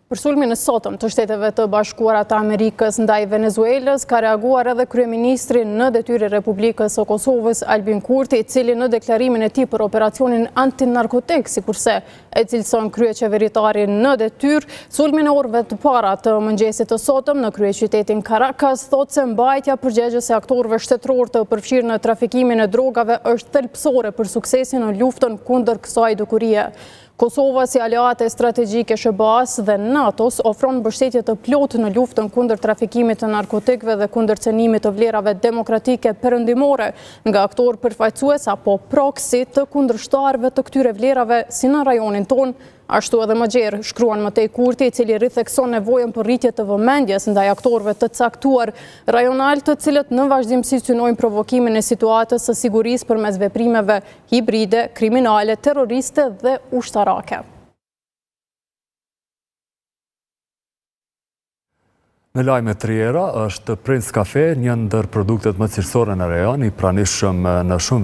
Për sulmin e sotëm të Shteteve të Bashkuara të Amerikës ndaj Venezuelës, ka reaguar edhe kryeministri në detyrë i Republikës së Kosovës, Albin Kurti, i cili në deklarimin e tij për operacionin antinarkotik, sikurse e cilëson kryeqeveritari në detyrë, sulmin e orëve të para të mëngjesit të sotëm në kryeqytetin Caracas, thotë se mbajtja përgjegjëse e aktorëve shtetëror të përfshirë në trafikimin e drogave është thelbësore për suksesin në luftën kundër kësaj dukurie. Kosova, si aleate strategjike SBA-s dhe NATO-s, ofron mbështetje të plotë në luftën kundër trafikimit të narkotikëve dhe kundër cenimit të vlerave demokratike perëndimore nga aktorë përfaqësues apo proksi të kundërshtarëve të këtyre vlerave si në rajonin tonë. Ashtu edhe më gjerë, shkruan më tej Kurti, i cili rithekson nevojën për rritje të vëmendjes ndaj aktorëve të caktuar rajonal, të cilët në vazhdimsi synojnë provokimin e situatës së sigurisë përmes veprimeve hibride, kriminale, terroriste dhe ushtarake. Në lajme të tjera është Prince Cafe, një ndër produktet më cilësore në rajon, i pranishëm në shumë